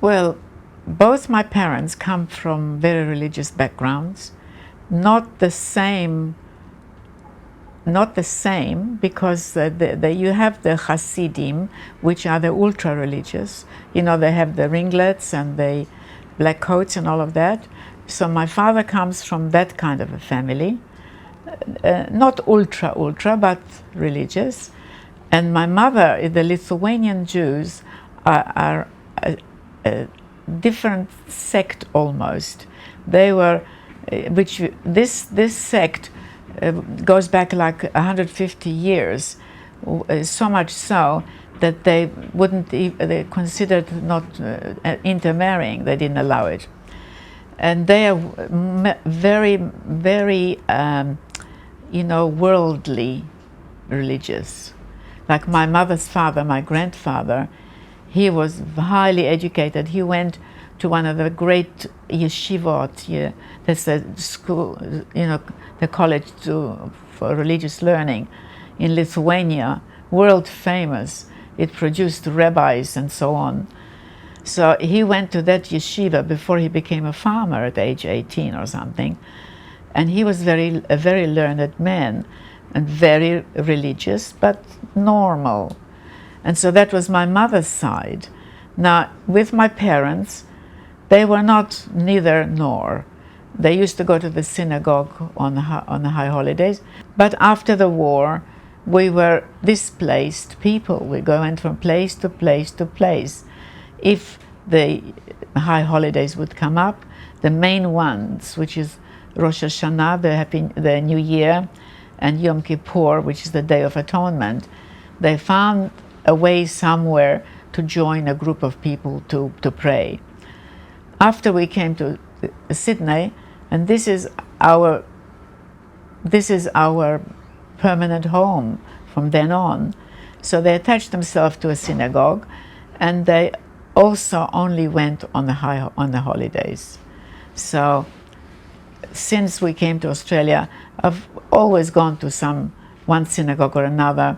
Well, both my parents come from very religious backgrounds, not the same because you have the Hasidim, which are the ultra-religious. You know, they have the ringlets and the black coats and all of that. So my father comes from that kind of a family, not ultra, but religious. And my mother, the Lithuanian Jews, are a different sect almost. They were, this sect goes back like 150 years, so much so that they they considered not intermarrying. They didn't allow it, and they are very, very, worldly religious. Like my mother's father, my grandfather, he was highly educated. He went to one of the great yeshivot. Yeah, that's the school, the college for religious learning in Lithuania, world famous. It produced rabbis and so on. So he went to that yeshiva before he became a farmer at age 18 or something. And he was a very learned man and very religious, but normal. And so that was my mother's side. Now, with my parents, they were not neither nor. They used to go to the synagogue on the high holidays. But after the war, we were displaced people. We went from place to place to place. If the high holidays would come up, the main ones, which is Rosh Hashanah, the New Year, and Yom Kippur, which is the Day of Atonement, they found a way somewhere to join a group of people to pray. After we came to Sydney, and this is our permanent home from then on. So they attached themselves to a synagogue, and they also only went on the holidays. So since we came to Australia, I've always gone to one synagogue or another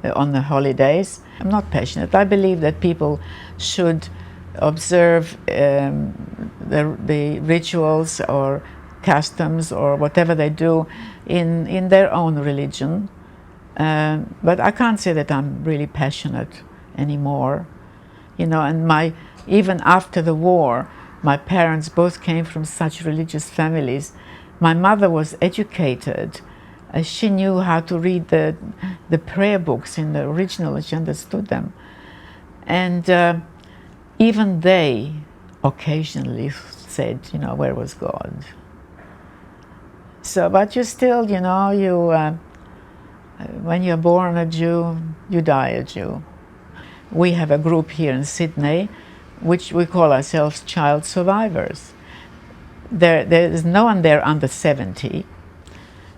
on the holidays. I'm not passionate. I believe that people should observe the rituals or customs or whatever they do in their own religion. But I can't say that I'm really passionate anymore. And even after the war, my parents both came from such religious families. My mother was educated. She knew how to read the prayer books in the original. She understood them. And even they occasionally said, where was God? So, but you still, when you're born a Jew, you die a Jew. We have a group here in Sydney, which we call ourselves child survivors. There is no one there under 70,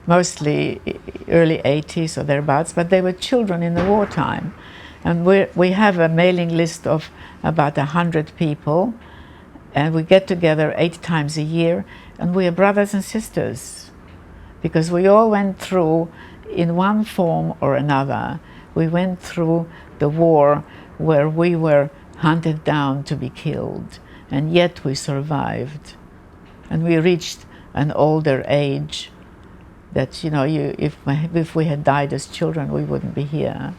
mostly early 80s or thereabouts, but they were children in the wartime. And we have a mailing list of about 100 people, and we get together 8 times a year, and we are brothers and sisters, because we all went through, in one form or another, we went through the war where we were hunted down to be killed, and yet we survived. And we reached an older age that, if we had died as children, we wouldn't be here.